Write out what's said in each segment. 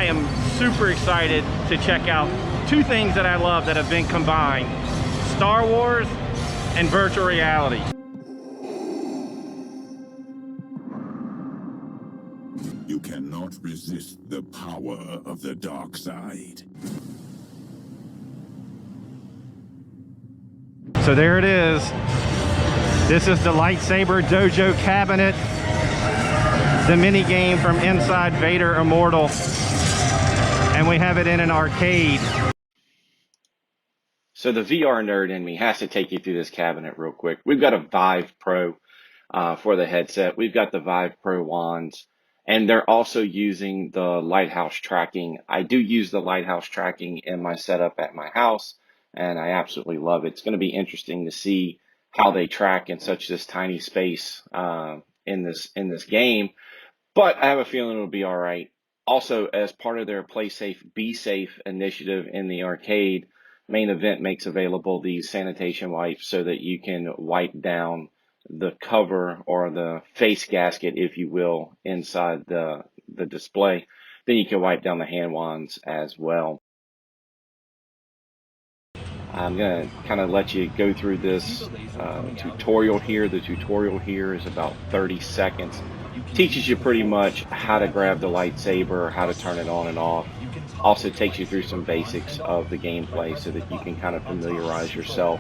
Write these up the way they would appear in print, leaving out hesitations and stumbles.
am super excited to check out two things that I love that have been combined: Star Wars and virtual reality. You cannot resist the power of the dark side. So there it is. This is the Lightsaber Dojo cabinet, the mini game from inside Vader Immortal, and we have it in an arcade. So the VR nerd in me has to take you through this cabinet real quick. We've got a Vive Pro for the headset. We've got the Vive Pro wands, and they're also using the Lighthouse tracking. I do use the Lighthouse tracking in my setup at my house, and I absolutely love it. It's going to be interesting to see how they track in this tiny space in this game, but I have a feeling it'll be all right. Also, as part of their Play Safe, Be Safe initiative in the arcade, Main Event makes available these sanitation wipes so that you can wipe down the cover or the face gasket, if you will, inside the display. Then you can wipe down the hand wands as well. I'm going to kind of let you go through this tutorial here. The tutorial here is about 30 seconds. Teaches you pretty much how to grab the lightsaber, how to turn it on and off. Also takes you through some basics of the gameplay so that you can kind of familiarize yourself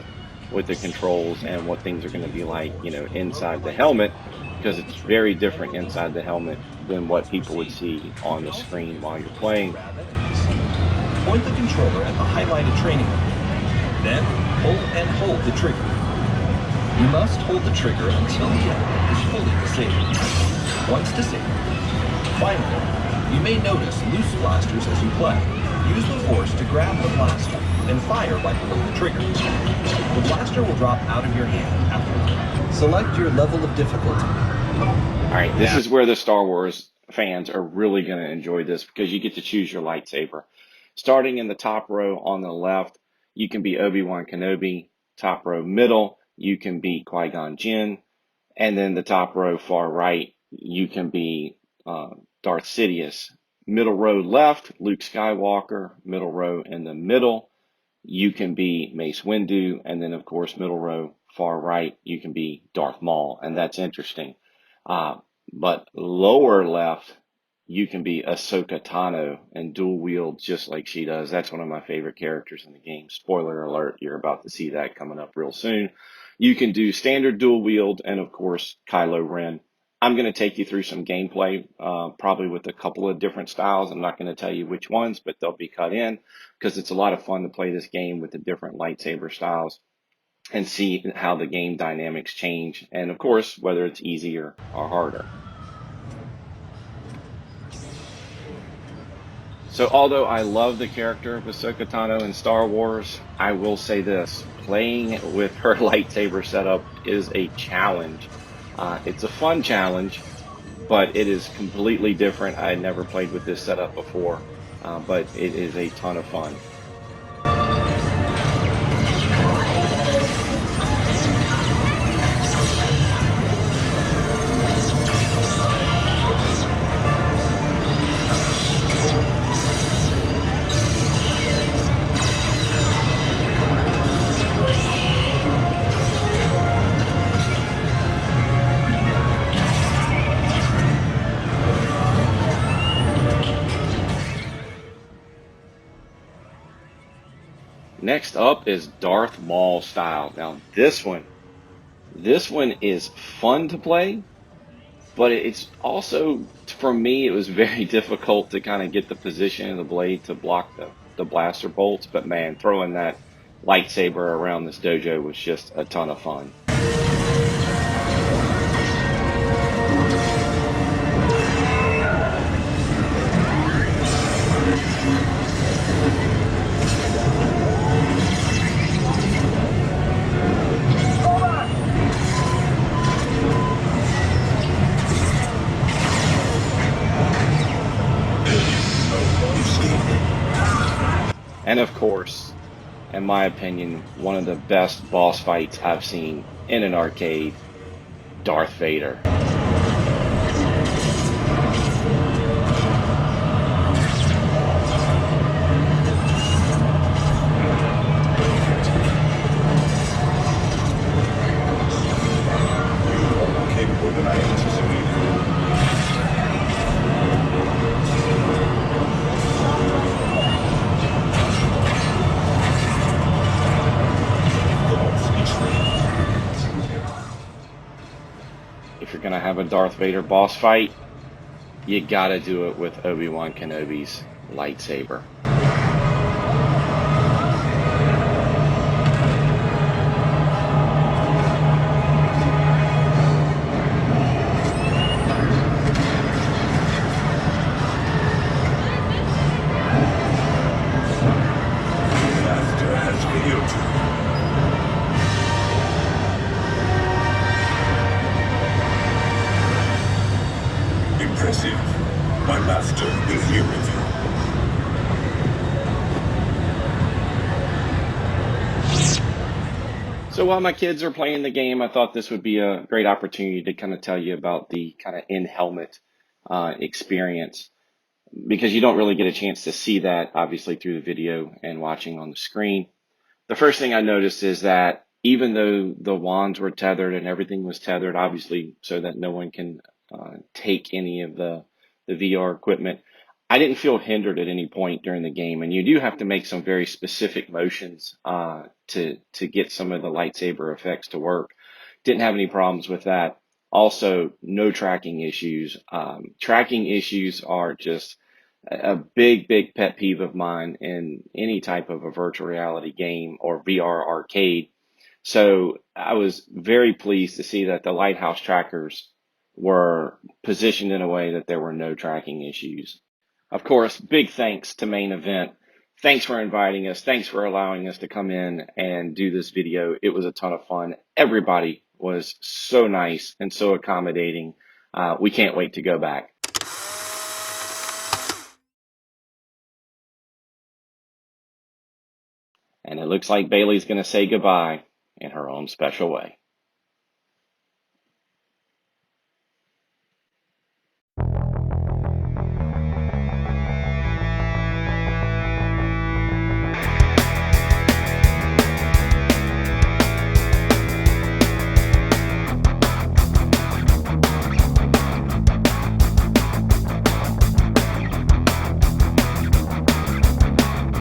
with the controls and what things are going to be like, you know, inside the helmet, because it's very different inside the helmet than what people would see on the screen while you're playing. Point the controller at the highlighted training wheel. Then, pull and hold the trigger. You must hold the trigger until the end is fully disabled. Once disabled, finally, you may notice loose blasters as you play. Use the force to grab the blaster and fire by pulling the trigger. The blaster will drop out of your hand afterward. Select your level of difficulty. All right, this is where the Star Wars fans are really going to enjoy this, because you get to choose your lightsaber. Starting in the top row on the left, you can be Obi-Wan Kenobi. Top row middle, you can be Qui-Gon Jinn. And then the top row far right, you can be Darth Sidious. Middle row left, Luke Skywalker. Middle row in the middle, you can be Mace Windu. And then, of course, middle row far right, you can be Darth Maul. And that's interesting. But lower left, you can be Ahsoka Tano and dual wield just like she does. That's one of my favorite characters in the game. Spoiler alert, you're about to see that coming up real soon. You can do standard dual wield and, of course, Kylo Ren. I'm going to take you through some gameplay, probably with a couple of different styles. I'm not going to tell you which ones, but they'll be cut in, because it's a lot of fun to play this game with the different lightsaber styles and see how the game dynamics change. And, of course, whether it's easier or harder. So although I love the character of Ahsoka Tano in Star Wars, I will say this: playing with her lightsaber setup is a challenge. It's a fun challenge, but it is completely different. I had never played with this setup before, but it is a ton of fun. Next up is Darth Maul style. Now this one is fun to play, but it's also, for me, it was very difficult to kind of get the position of the blade to block the blaster bolts. But man, throwing that lightsaber around this dojo was just a ton of fun. And of course, in my opinion, one of the best boss fights I've seen in an arcade, Darth Vader. Darth Vader boss fight, you gotta do it with Obi-Wan Kenobi's lightsaber. Master has failed you. Impressive. My master is here with you. So while my kids are playing the game, I thought this would be a great opportunity to kind of tell you about the kind of in-helmet experience, because you don't really get a chance to see that, obviously, through the video and watching on the screen. The first thing I noticed is that even though the wands were tethered and everything was tethered, obviously, so that no one can take any of the VR equipment, I didn't feel hindered at any point during the game. And you do have to make some very specific motions to get some of the lightsaber effects to work. Didn't have any problems with that. Also, no tracking issues. Tracking issues are just a big pet peeve of mine in any type of a virtual reality game or VR arcade. So I was very pleased to see that the lighthouse trackers were positioned in a way that there were no tracking issues. Of course, big thanks to Main Event. Thanks for inviting us. Thanks for allowing us to come in and do this video. It was a ton of fun. Everybody was so nice and so accommodating. We can't wait to go back. And it looks like Bailey's going to say goodbye in her own special way.